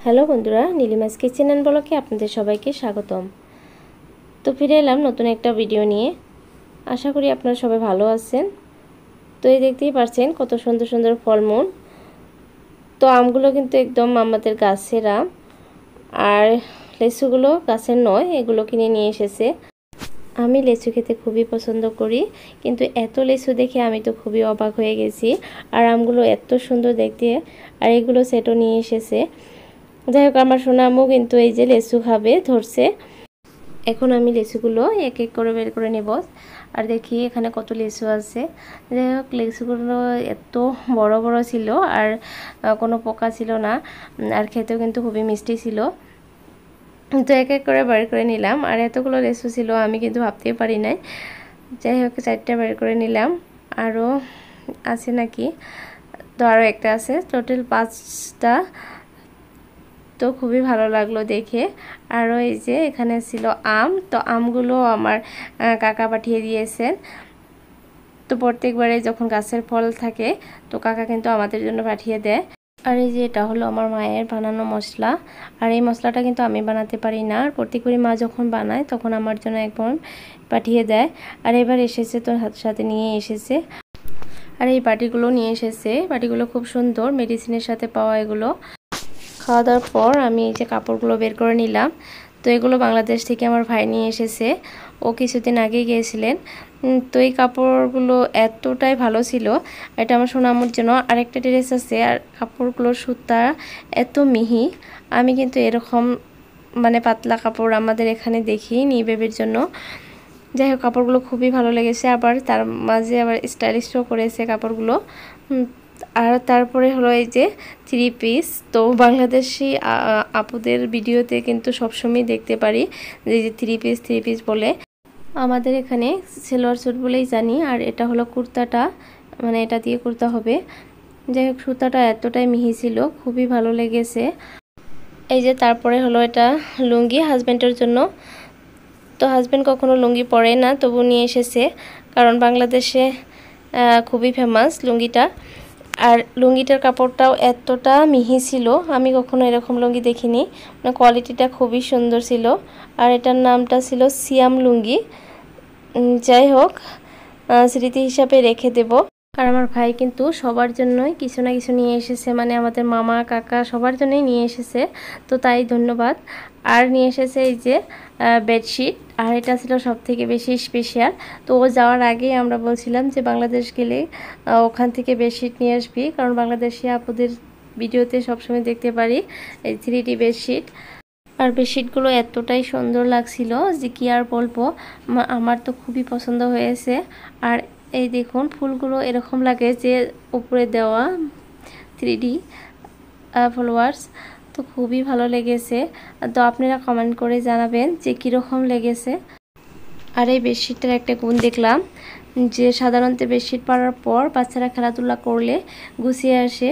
Hello বন্ধুরা, নীলিমাস kitchen and ব্লগে আপনাদের সবাইকে স্বাগতম। তো ফিরে এলাম নতুন একটা ভিডিও নিয়ে। আশা করি আপনারা সবাই ভালো আছেন। তো এই দেখতেই পাচ্ছেন কত সুন্দর সুন্দর ফলমূল। তো আমগুলো কিন্তু একদম আমাদের গাছের আম, আর লেচুগুলো গাছের নয়, এগুলো কিনে নিয়ে এসেছে। আমি লেচু খেতে খুবই পছন্দ করি, কিন্তু এত লেচু দেখে আমি তো খুবই অবাক হয়ে গেছি। আর আমগুলো এত সুন্দর দেখতে, আর এগুলো সেটও নিয়ে এসেছে। যাই হোক, আমার সোনামু কিন্তু এই যে লেচু খাবে ধরছে। এখন আমি লেচুগুলো এক এক করে বের করে নেব। আর দেখি এখানে কত লেচু আছে। যাই হোক, লেচুগুলো এত বড় বড় ছিল, আর কোনো পোকা ছিল না, আর খেতেও কিন্তু খুবই মিষ্টি ছিল। তো এক এক করে বের করে নিলাম, আর এতগুলো লেচু ছিল আমি কিন্তু ভাবতেই পারি নাই। যাই হোক, 4টা বের করে নিলাম। আরও আছে নাকি, তো আরও একটা আছে, টোটাল 5টা। তো খুবই ভালো লাগলো দেখে। আর এই যে এখানে ছিল আম, তো আমগুলো আমার কাকা পাঠিয়ে দিয়েছেন। তো প্রত্যেকবারে যখন গাছের ফল থাকে তো কাকা কিন্তু আমাদের জন্য পাঠিয়ে দেয়। আর এই যে এটা হলো আমার মায়ের বানানো মশলা, আর এই মশলাটা কিন্তু আমি বানাতে পারি না। আর প্রত্যেকবারই মা যখন বানায় তখন আমার জন্য একবার পাঠিয়ে দেয়। আর এবার এসেছে, তো সাথে সাথে নিয়ে এসেছে। আর এই বাটিগুলো নিয়ে এসেছে, বাটিগুলো খুব সুন্দর, মেডিসিনের সাথে পাওয়া এগুলো। খাওয়া দাওয়ার পর আমি এই যে কাপড়গুলো বের করে নিলাম। তো এগুলো বাংলাদেশ থেকে আমার ভাই নিয়ে এসেছে, ও কিছুদিন আগে গিয়েছিলেন। তো এই কাপড়গুলো এতটাই ভালো ছিল। এটা আমার সোনামুর জন্য আরেকটা ড্রেস আছে, আর কাপড়গুলোর সুতা এত মিহি। আমি কিন্তু এরকম পাতলা কাপড় আমাদের এখানে দেখিনি বেবির জন্য। যাই হোক, কাপড়গুলো খুবই ভালো লেগেছে, আবার তার মাঝে আবার স্টাইলিশও করেছে কাপড়গুলো। আর তারপরে হলো এই যে 3 পিস। তো বাংলাদেশি আপুদের ভিডিওতে কিন্তু সবসময় দেখতে পারি যে 3 পিস বলে। আমাদের এখানে সেলোয়ার স্যুট বলেই জানি। আর এটা হলো কুর্তাটা, এটা দিয়ে কুর্তা হবে। যাই হোক, সুতাটা এতটাই মিহি ছিল, খুবই ভালো লেগেছে। এই যে তারপরে হলো এটা লুঙ্গি হাজব্যান্ডের জন্য। তো হাজব্যান্ড কখনো লুঙ্গি পরে না, তবু নিয়ে এসেছে, কারণ বাংলাদেশে খুবই ফেমাস লুঙ্গিটা। আর লুঙ্গিটার কাপড়টাও এতটা মিহি ছিল, আমি কখনো এরকম লুঙ্গি দেখিনি। কোয়ালিটিটা খুবই সুন্দর ছিল। আর এটার নামটা ছিল সিয়াম লুঙ্গি। যাই হোক, স্মৃতি হিসাবে রেখে দেব। আর আমার ভাই কিন্তু সবার জন্যই কিছু না কিছু নিয়ে এসেছে, আমাদের মামা কাকা সবার জন্যই নিয়ে এসেছে, তো তাই ধন্যবাদ। আর নিয়ে এসেছে এই যে বেডশিট, আর এটা ছিল সব থেকে বেশি স্পেশাল। তো ও যাওয়ার আগেই আমরা বলছিলাম যে বাংলাদেশ গেলে ওখান থেকে বেডশিট নিয়ে আসবি, কারণ বাংলাদেশি আপুদের ভিডিওতে সবসময় দেখতে পারি এই 3D বেডশিট। আর বেডশিটগুলো এতটাই সুন্দর লাগছিল যে কি আর বলবো, আমার তো খুবই পছন্দ হয়েছে। আর এই দেখুন, ফুলগুলো এরকম লাগে যে উপরে দেওয়া 3D ফ্লাওয়ার্স। তো খুবই ভালো লেগেছে। তো আপনারা কমেন্ট করে জানাবেন যে কীরকম লেগেছে। আর এই বেডশিটটার একটা গুণ দেখলাম, যে সাধারণত বেডশিট পরার পর বাচ্চারা খেলাধুলা করলে গুছিয়ে আসে,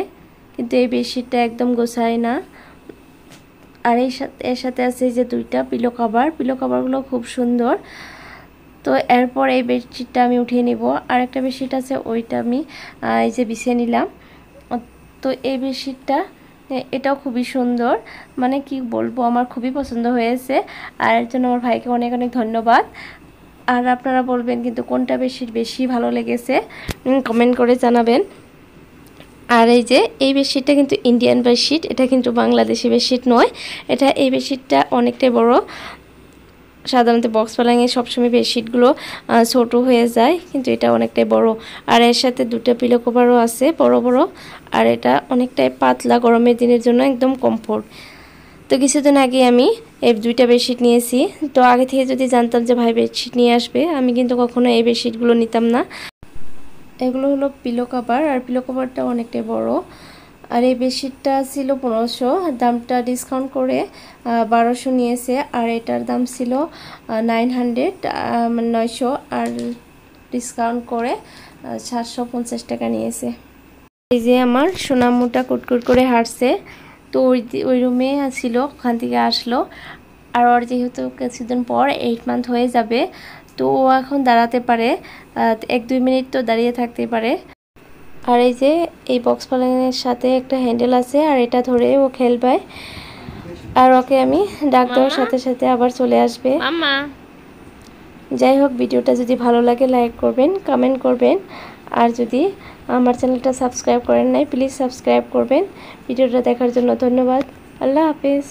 কিন্তু এই বেডশিটটা একদম গোছায় না। আর এর সাথে আছে যে 2টা পিলো কাভারগুলো খুব সুন্দর। তো এরপর এই বেডশিটটা আমি উঠিয়ে নিব। আর একটা বেডশিট আছে, ওইটা আমি এই যে বিছিয়ে নিলাম। তো এই বেডশিটটা এটাও খুবই সুন্দর, কি বলবো, আমার খুবই পছন্দ হয়েছে। আর এর জন্য আমার ভাইকে অনেক অনেক ধন্যবাদ। আর আপনারা বলবেন কিন্তু কোনটা বেডশিট বেশি ভালো লেগেছে, কমেন্ট করে জানাবেন। আর এই যে এই বেডশিটটা কিন্তু ইন্ডিয়ান বেডশিট, এটা কিন্তু বাংলাদেশি বেডশিট নয়। এই বেডশিটটা অনেকটাই বড়। সাধারণত বক্স পালাঙে সবসময় বেডশিটগুলো ছোটো হয়ে যায়, কিন্তু এটা অনেকটাই বড়। আর এর সাথে 2টা পিলো কভারও আছে বড় বড়। আর এটা অনেকটাই পাতলা, গরমের দিনের জন্য একদম কমফোর্ট। তো কিছুদিন আগে আমি এই 2টা বেডশিট নিয়েছি। তো আগে থেকে যদি জানতাম যে ভাই বেডশিট নিয়ে আসবে, আমি কিন্তু কখনো এই বেডশিটগুলো নিতাম না। এগুলো হলো পিলো কভার, আর পিলো কভারটা অনেকটাই বড়। আর এই বেডশিটটা ছিল 1500, দামটা ডিসকাউন্ট করে 1200 নিয়েছে। আর এটার দাম ছিল 900, আর ডিসকাউন্ট করে 750 টাকা নিয়েছে। এই যে আমার সোনামুটা কুটকুট করে হাঁটছে, তো ওই রুমে ছিল, ওখান থেকে আসলো। আর ওর যেহেতু কিছুদিন পর 8 মান্থ হয়ে যাবে, তো ও এখন দাঁড়াতে পারে, 1-2 মিনিট তো দাঁড়িয়ে থাকতে পারে। আর এই যে এই বক্স পালনের সাথে একটা হ্যান্ডেল আছে, আর এটা ধরে ও খেলবে। আর ওকে আমি ডাক দেওয়ার সাথে সাথে আবার চলে আসবে। যাই হোক, ভিডিওটা যদি ভালো লাগে লাইক করবেন, কমেন্ট করবেন, আর যদি আমার চ্যানেলটা সাবস্ক্রাইব করেন নাই প্লিজ সাবস্ক্রাইব করবেন। ভিডিওটা দেখার জন্য ধন্যবাদ। আল্লাহ হাফেজ।